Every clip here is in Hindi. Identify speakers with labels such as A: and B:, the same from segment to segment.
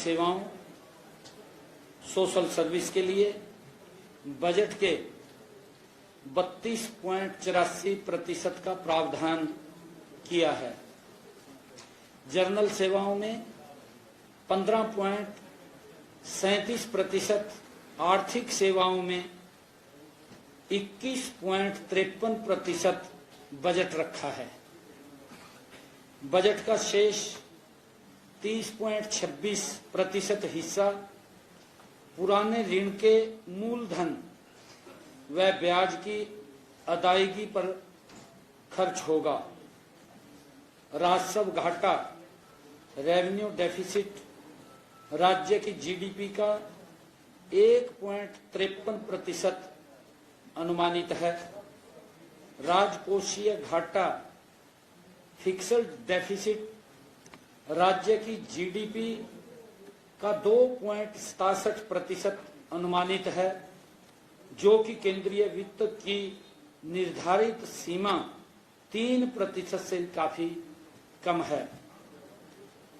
A: सेवाओं, सोशल सर्विस के लिए बजट के 32.84% का प्रावधान किया है। जनरल सेवाओं में 15.37%, आर्थिक सेवाओं में 21.53% बजट रखा है। बजट का शेष 30.26% हिस्सा पुराने ऋण के मूलधन व ब्याज की अदायगी पर खर्च होगा। राजस्व घाटा, रेवेन्यू डेफिसिट राज्य की जीडीपी का 1.53% अनुमानित है। राजकोषीय घाटा, फिक्स्ड डेफिसिट राज्य की जीडीपी का 2.67% अनुमानित है, जो कि केंद्रीय वित्त की निर्धारित सीमा 3% से काफी कम है।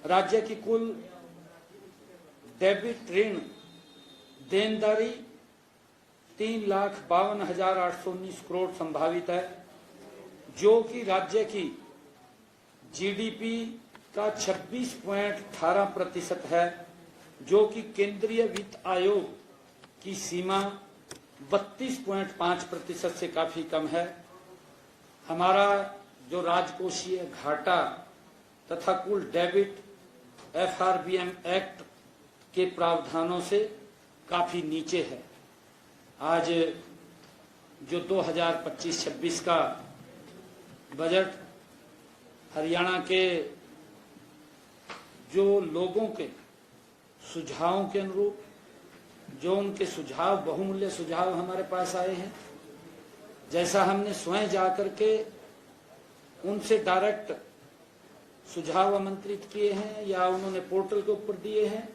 A: राज्य की कुल डेबिट ऋण देनदारी 3,52,819 करोड़ संभावित है, जो कि राज्य की जीडीपी का 26.18% है, जो कि केंद्रीय वित्त आयोग की सीमा 32.5% से काफी कम है। हमारा जो राजकोषीय घाटा तथा कुल डेबिट एफआरबीएम एक्ट के प्रावधानों से काफी नीचे है। आज जो 2025-26 का बजट हरियाणा के जो लोगों के सुझावों के अनुरूप, जो उनके सुझाव, बहुमूल्य सुझाव हमारे पास आए हैं, जैसा हमने स्वयं जाकर के उनसे डायरेक्ट सुझाव आमंत्रित किए हैं या उन्होंने पोर्टल के ऊपर दिए हैं,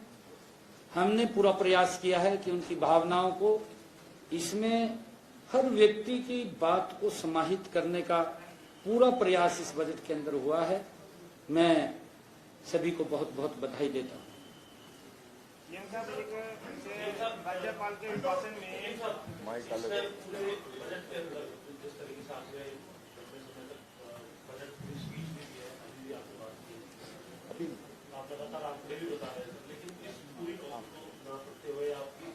A: हमने पूरा प्रयास किया है कि उनकी भावनाओं को, इसमें हर व्यक्ति की बात को समाहित करने का पूरा प्रयास इस बजट के अंदर हुआ है। मैं सभी को बहुत बहुत बधाई देता हूँ।
B: राज्यपाल के भाषण में आप लगातार आप भी बता रहे थे, लेकिन इस पूरी बात को ना करते हुए आपकी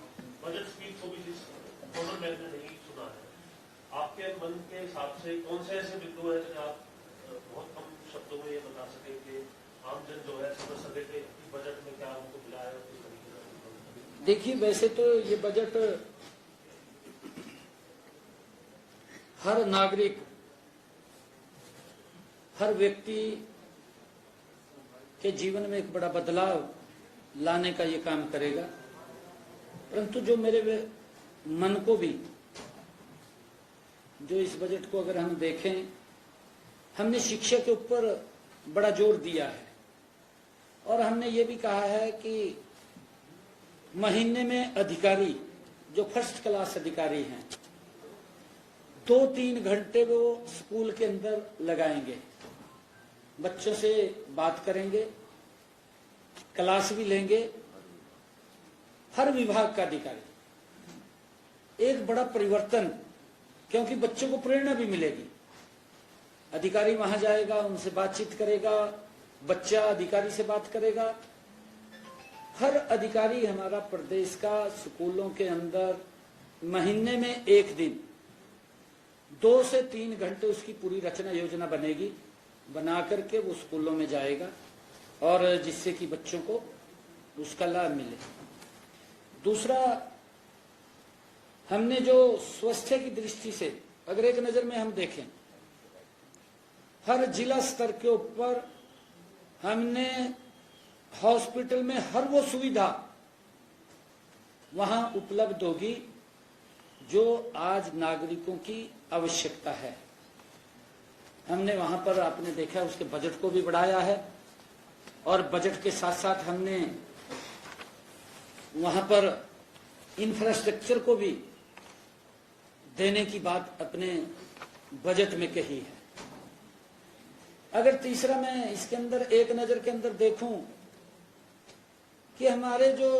B: बजट स्पीच को भी जिस फॉर्मल मैन ने नहीं सुना है, आपके मन के हिसाब से कौन से ऐसे बिंदु है जो आप बहुत कम शब्दों में ये बता सके कि आमजन जो है समझ सके कि बजट में क्या उनको मिला है?
A: देखिए, वैसे तो ये बजट हर नागरिक, हर व्यक्ति के जीवन में एक बड़ा बदलाव लाने का ये काम करेगा, परंतु जो मेरे मन को भी, जो इस बजट को अगर हम देखें, हमने शिक्षा के ऊपर बड़ा जोर दिया है और हमने ये भी कहा है कि महीने में अधिकारी, जो फर्स्ट क्लास अधिकारी हैं, 2-3 घंटे वो स्कूल के अंदर लगाएंगे, बच्चों से बात करेंगे, क्लास भी लेंगे। हर विभाग का अधिकारी, एक बड़ा परिवर्तन, क्योंकि बच्चों को प्रेरणा भी मिलेगी। अधिकारी वहां जाएगा, उनसे बातचीत करेगा, बच्चा अधिकारी से बात करेगा। हर अधिकारी हमारा प्रदेश का स्कूलों के अंदर महीने में एक दिन 2 से 3 घंटे उसकी पूरी रचना योजना बनेगी, बना करके वो स्कूलों में जाएगा और जिससे कि बच्चों को उसका लाभ मिले। दूसरा, हमने जो स्वास्थ्य की दृष्टि से अगर एक नजर में हम देखें, हर जिला स्तर के ऊपर हमने हॉस्पिटल में हर वो सुविधा वहां उपलब्ध होगी जो आज नागरिकों की आवश्यकता है। हमने वहां पर, आपने देखा, उसके बजट को भी बढ़ाया है और बजट के साथ साथ हमने वहां पर इंफ्रास्ट्रक्चर को भी देने की बात अपने बजट में कही है। अगर तीसरा मैं इसके अंदर एक नजर के अंदर देखूं कि हमारे जो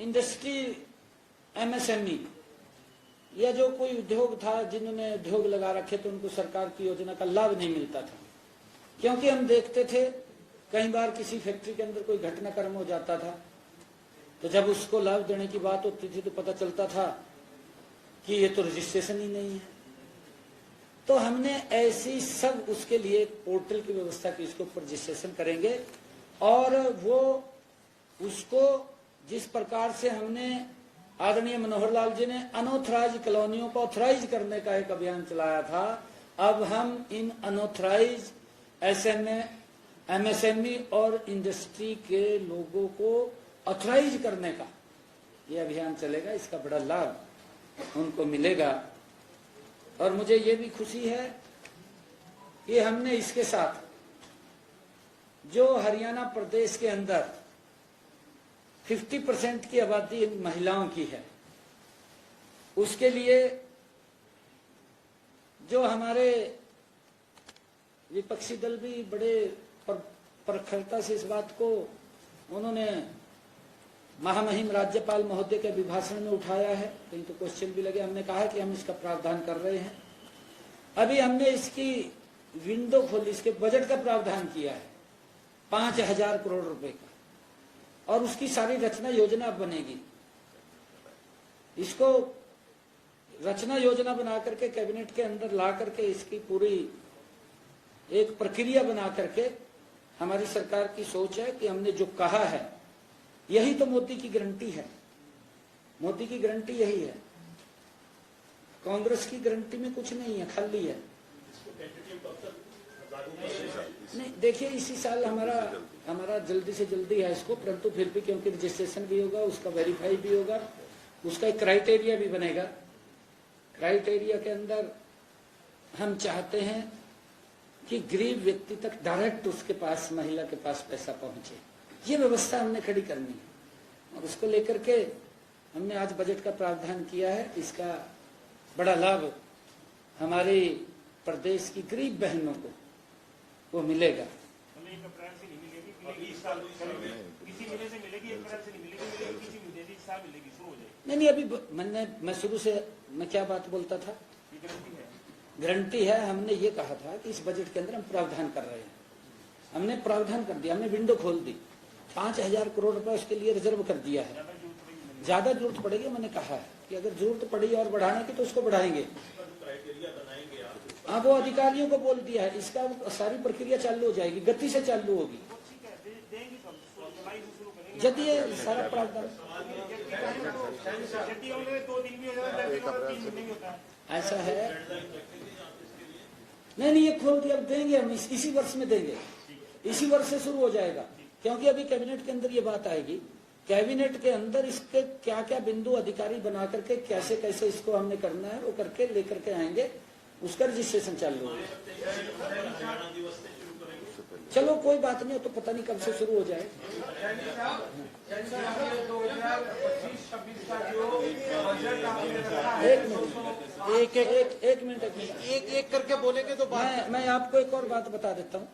A: इंडस्ट्री एमएसएमई या जो कोई उद्योग था, जिन्होंने उद्योग लगा रखे थे, उनको सरकार की योजना का लाभ नहीं मिलता था। क्योंकि हम देखते थे कई बार किसी फैक्ट्री के अंदर कोई घटनाक्रम हो जाता था, तो जब उसको लाभ देने की बात होती थी तो पता चलता था कि ये तो रजिस्ट्रेशन ही नहीं है। तो हमने ऐसी सब उसके लिए एक पोर्टल की व्यवस्था की, इसके ऊपर रजिस्ट्रेशन करेंगे और वो उसको जिस प्रकार से हमने आदरणीय मनोहर लाल जी ने अनऑथराइज कॉलोनियों को ऑथराइज करने का एक अभियान चलाया था, अब हम इन अनऑथराइज एमएसएमई और इंडस्ट्री के लोगों को ऑथराइज करने का ये अभियान चलेगा। इसका बड़ा लाभ उनको मिलेगा और मुझे ये भी खुशी है कि हमने इसके साथ जो हरियाणा प्रदेश के अंदर 50% की आबादी महिलाओं की है, उसके लिए जो हमारे विपक्षी दल भी बड़े प्रखरता से इस बात को उन्होंने महामहिम राज्यपाल महोदय के अभिभाषण में उठाया है, कहीं तो क्वेश्चन भी लगे। हमने कहा कि हम इसका प्रावधान कर रहे हैं। अभी हमने इसकी विंडो खोली, इसके बजट का प्रावधान किया है 5,000 करोड़ रुपए का, और उसकी सारी रचना योजना बनेगी। इसको रचना योजना बना करके कैबिनेट के अंदर ला करके इसकी पूरी एक प्रक्रिया बना करके हमारी सरकार की सोच है कि हमने जो कहा है यही तो मोदी की गारंटी है। मोदी की गारंटी यही है, कांग्रेस की गारंटी में कुछ नहीं है, खाली है। नहीं, देखिए इसी साल हमारा जल्दी से जल्दी है इसको, परंतु फिर भी क्योंकि रजिस्ट्रेशन भी होगा, उसका वेरीफाई भी होगा, उसका एक क्राइटेरिया भी बनेगा। क्राइटेरिया के अंदर हम चाहते हैं कि गरीब व्यक्ति तक डायरेक्ट उसके पास, महिला के पास पैसा पहुंचे। ये व्यवस्था हमने खड़ी करनी है और उसको लेकर के हमने आज बजट का प्रावधान किया है। इसका बड़ा लाभ हमारे प्रदेश की गरीब बहनों को वो मिलेगा। नहीं, अभी मैं शुरू से मैं क्या बात बोलता था, गारंटी है। हमने ये कहा था कि इस बजट के अंदर हम प्रावधान कर रहे हैं, हमने प्रावधान कर दिया, हमने विंडो खोल दी, 5,000 करोड़ रुपए उसके लिए रिजर्व कर दिया है। ज्यादा जरूरत पड़ेगी, मैंने कहा है कि अगर जरूरत पड़ी और बढ़ाने की तो उसको बढ़ाएंगे। हाँ, वो अधिकारियों को बोल दिया है, इसका सारी प्रक्रिया चालू हो जाएगी, गति से चालू होगी। यदि ये सारा प्रावधान ऐसा है, नहीं ये खोल दिया, देंगे हम, इसी वर्ष में देंगे, इसी वर्ष से शुरू हो जाएगा। क्योंकि अभी कैबिनेट के अंदर ये बात आएगी, कैबिनेट के अंदर इसके क्या क्या बिंदु अधिकारी बना करके कैसे कैसे इसको हमने करना है वो करके लेकर के आएंगे, उसका रजिस्ट्रेशन चालू होगा। चलो कोई बात नहीं, तो पता नहीं कब से शुरू हो जाए। एक मिनट एक करके बोलेंगे तो मैं आपको एक और बात बता देता हूँ।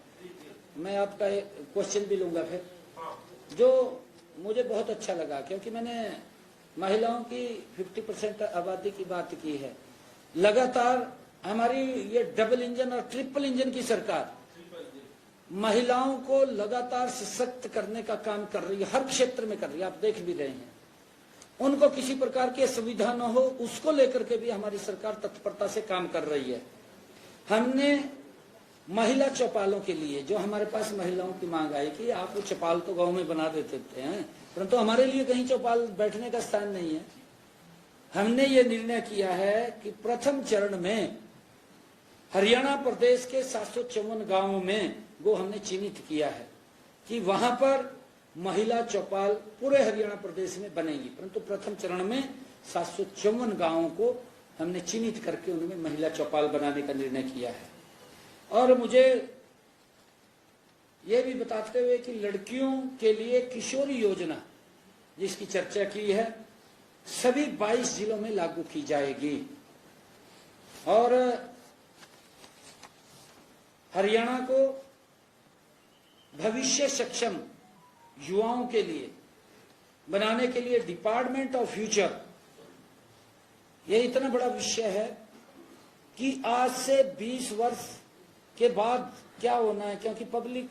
A: मैं आपका क्वेश्चन भी लूंगा फिर, जो मुझे बहुत अच्छा लगा, क्योंकि मैंने महिलाओं की 50% आबादी की बात की है। लगातार हमारी ये डबल इंजन और ट्रिपल इंजन की सरकार महिलाओं को लगातार सशक्त करने का काम कर रही है, हर क्षेत्र में कर रही है, आप देख भी रहे हैं। उनको किसी प्रकार की असुविधा न हो, उसको लेकर के भी हमारी सरकार तत्परता से काम कर रही है। हमने महिला चौपालों के लिए, जो हमारे पास महिलाओं की मांग आई कि आप वो चौपाल तो गांव में बना देते हैं, परंतु हमारे लिए कहीं चौपाल बैठने का स्थान नहीं है। हमने ये निर्णय किया है कि प्रथम चरण में हरियाणा प्रदेश के 754 गांवों में वो हमने चिन्हित किया है कि वहां पर महिला चौपाल पूरे हरियाणा प्रदेश में बनेगी, परंतु प्रथम चरण में 754 गांवों को हमने चिन्हित करके उनमें महिला चौपाल बनाने का निर्णय किया है। और मुझे ये भी बताते हुए कि लड़कियों के लिए किशोरी योजना जिसकी चर्चा की है, सभी 22 जिलों में लागू की जाएगी। और हरियाणा को भविष्य सक्षम युवाओं के लिए बनाने के लिए डिपार्टमेंट ऑफ फ्यूचर, ये इतना बड़ा विषय है कि आज से 20 वर्ष के बाद क्या होना है, क्योंकि पब्लिक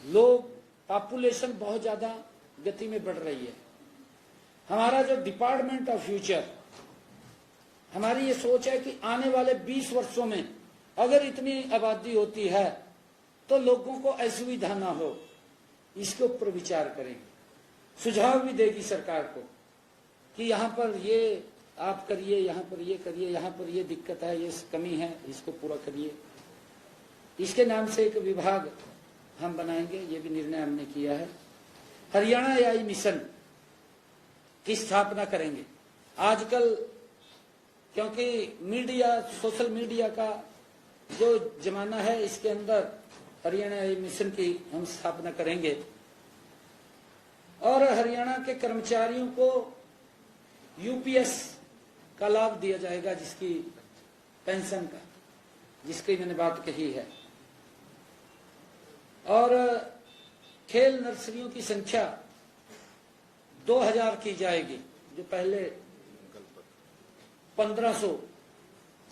A: लोग पॉपुलेशन बहुत ज्यादा गति में बढ़ रही है। हमारा जो डिपार्टमेंट ऑफ फ्यूचर, हमारी ये सोच है कि आने वाले 20 वर्षों में अगर इतनी आबादी होती है तो लोगों को असुविधा ना हो, इसके ऊपर विचार करेंगे। सुझाव भी देगी सरकार को कि यहाँ पर ये आप करिए, यहाँ पर ये करिए, यहाँ पर ये दिक्कत है, ये कमी है, इसको पूरा करिए। इसके नाम से एक विभाग हम बनाएंगे, ये भी निर्णय हमने किया है। हरियाणा एआई मिशन की स्थापना करेंगे। आजकल क्योंकि मीडिया, सोशल मीडिया का जो जमाना है, इसके अंदर हरियाणा एआई मिशन की हम स्थापना करेंगे और हरियाणा के कर्मचारियों को यूपीएस का लाभ दिया जाएगा, जिसकी पेंशन का, जिसकी मैंने बात कही है। और खेल नर्सरियों की संख्या 2000 की जाएगी, जो पहले 1500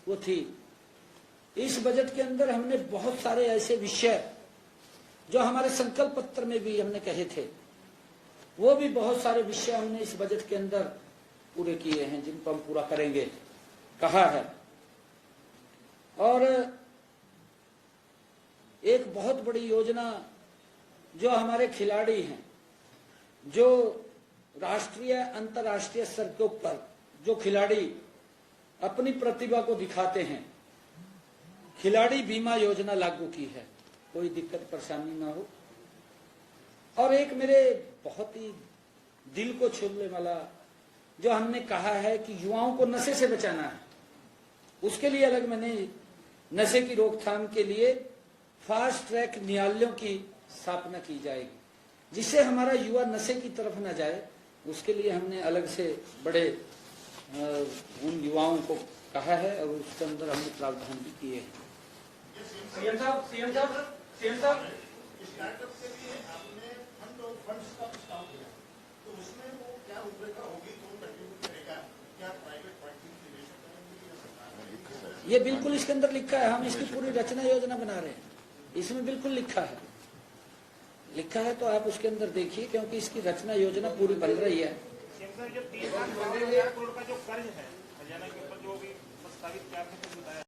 A: वो थी। इस बजट के अंदर हमने बहुत सारे ऐसे विषय जो हमारे संकल्प पत्र में भी हमने कहे थे, वो भी बहुत सारे विषय हमने इस बजट के अंदर पूरे किए हैं, जिनको हम पूरा करेंगे कहा है। और एक बहुत बड़ी योजना जो हमारे खिलाड़ी हैं, जो राष्ट्रीय अंतर्राष्ट्रीय स्तर के ऊपर जो खिलाड़ी अपनी प्रतिभा को दिखाते हैं, खिलाड़ी बीमा योजना लागू की है, कोई दिक्कत परेशानी ना हो। और एक मेरे बहुत ही दिल को छूने वाला जो हमने कहा है कि युवाओं को नशे से बचाना है, उसके लिए अलग मैंने नशे की रोकथाम के लिए फास्ट ट्रैक न्यायालयों की स्थापना की जाएगी, जिससे हमारा युवा नशे की तरफ न जाए। उसके लिए हमने अलग से बड़े उन युवाओं को कहा है और उसके अंदर हमने प्रावधान भी किए हैं।
C: सीएम साहब स्टार्टअप के लिए आपने फंड्स का प्रस्ताव किया, तो उसमें वो क्या रूपरेखा होगी, कौन कंट्रीब्यूट करेगा, क्या प्राइवेट पार्टी निवेशक करेंगे या सरकार?
A: ये बिल्कुल इसके अंदर लिखा है, हम इसकी पूरी रचना योजना बना रहे हैं, इसमें बिल्कुल लिखा है तो आप उसके अंदर देखिए, क्योंकि इसकी रचना योजना पूरी बन रही है।
D: जो 3,52,000 करोड़ का जो कर्ज है हरियाणा के ऊपर, जो भी प्रस्तावित किया आपने कुछ बताया।